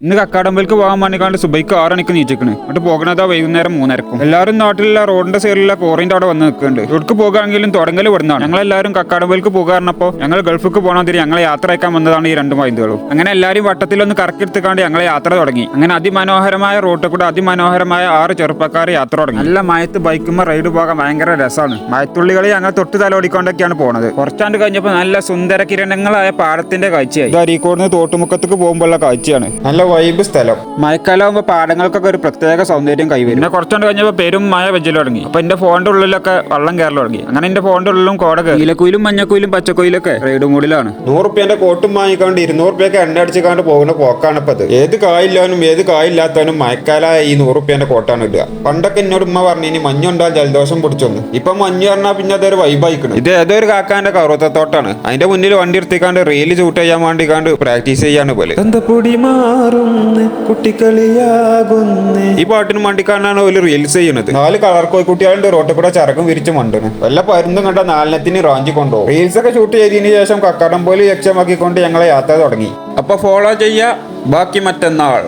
ഇന്ന് കക്കാടമ്പലേക്ക് പോകാൻ വേണ്ടിക്കാണ്ട് സുബൈക്ക് 6 മണിക്ക് നീച്ചിക്കണ്. എന്നിട്ട് പോകണതാ വൈകുന്നേരം 3:30. എല്ലാവരും നാട്ടിലുള്ള റോഡിന്റെ സൈഡിലുള്ള കോറിന്റെ അവിടെ വന്ന് നിൽക്കുന്നുണ്ട്. ഇവിടേക്ക് പോകുകയാണെങ്കിലും തുടങ്ങൽ ഇവിടുന്നാണ്. ഞങ്ങളെല്ലാവരും കക്കാടമ്പലേക്ക് പോകുകയായിരുന്നപ്പോൾ ഞങ്ങൾ ഗൾഫിക്ക് പോകണമെങ്കിൽ ഞങ്ങളെ യാത്ര അയക്കാൻ വന്നതാണ് ഈ 2 മൈന്തുകളും. അങ്ങനെ എല്ലാവരും വട്ടത്തിലൊന്ന് കറക്കിയെടുത്തുകൊണ്ട് ഞങ്ങളെ യാത്ര തുടങ്ങി. അങ്ങനെ അതിമനോഹരമായ റോട്ടിൽ കൂടെ അതിമനോഹരമായ 6 ചെറുപ്പക്കാർ യാത്ര തുടങ്ങി. നല്ല മയത്ത് ബൈക്കുമ്പോൾ റൈഡ് പോകാൻ ഭയങ്കര രസമാണ്. മയത്തുള്ളികളെ ഞങ്ങൾ തൊട്ട് തലോടിക്കൊണ്ടൊക്കെയാണ് പോണത്. കുറച്ചാണ്ട് കഴിഞ്ഞപ്പോൾ നല്ല സുന്ദര കിരണങ്ങളായ പാടത്തിന്റെ കാഴ്ചയായി. അരീക്കോടിന് തോട്ടുമുക്കത്തേക്ക് പോകുമ്പോഴുള്ള കാഴ്ചയാണ്. നല്ല വൈബ് സ്ഥലം. മഴക്കാലാവുമ്പോൾ പാടങ്ങൾക്കൊക്കെ ഒരു പ്രത്യേക സൗന്ദര്യം കൈവരും. പിന്നെ കുറച്ചുകൊണ്ട് കഴിഞ്ഞപ്പോൾ പെരും മഴ വെച്ചൽ തുടങ്ങി. അപ്പൊ എന്റെ ഫോണിന്റെ ഉള്ളിലൊക്കെ വെള്ളം കയറൽ തുടങ്ങി. അങ്ങനെ എന്റെ ഫോണിന്റെ ഉള്ളിലും കോട നീലക്കുയിലും മഞ്ഞക്കുയിലും പച്ചക്കുയിലൊക്കെ റൈഡ് മൂഡിലാണ്. 100 റുപ്യന്റെ കോട്ടും വാങ്ങിക്കാണ്ട് 200 റുപ്യൊക്കെ എണ്ണ അടിച്ചുകൊണ്ട് പോകുന്ന പോക്കാണ് ഇപ്പത്. ഏത് കായില്ലാവനും ഏത് കായില്ലാത്തവനും മഴക്കാലായ ഈ 100 റുപ്യന്റെ കോട്ടാണ് ഇടുക. പണ്ടൊക്കെ എന്നോട് ഉമ്മ പറഞ്ഞു ഇനി മഞ്ഞുണ്ടാ ജലദോഷം പിടിച്ചൊന്ന്. ഇപ്പൊ മഞ്ഞ് പറഞ്ഞാൽ പിന്നെ അതൊരു വൈബായിക്കണം. ഇത് ഏതൊരു കാക്കാന്റെ കറുത്തത്തോട്ടാണ്. അതിന്റെ മുന്നിൽ വണ്ടി എടുത്തിക്കാണ്ട് റീല് ഷൂട്ട് ചെയ്യാൻ വേണ്ടിക്കാണ്ട് പ്രാക്ടീസ് ചെയ്യാണ് പോലെ. ഈ പാട്ടിന് മണ്ടിക്കാണ്ടാണ് ഒരു റീൽസ് ചെയ്യുന്നത്. 4 കളർ കോഴിക്കുട്ടികളുടെ റോട്ടിൽ കൂടെ ചരക്കും വിരിച്ച് മണ്ടുന്നു. വല്ല പരുന്തും കണ്ട 4 റാഞ്ചി കൊണ്ടുപോകും. റീൽസ് ഒക്കെ ഷൂട്ട് ചെയ്തതിനു ശേഷം കക്കാടംപൊയിൽ ലക്ഷ്യമാക്കിക്കൊണ്ട് ഞങ്ങളെ യാത്ര തുടങ്ങി. അപ്പൊ ഫോളോ ചെയ്യാ. ബാക്കി മറ്റന്നാൾ.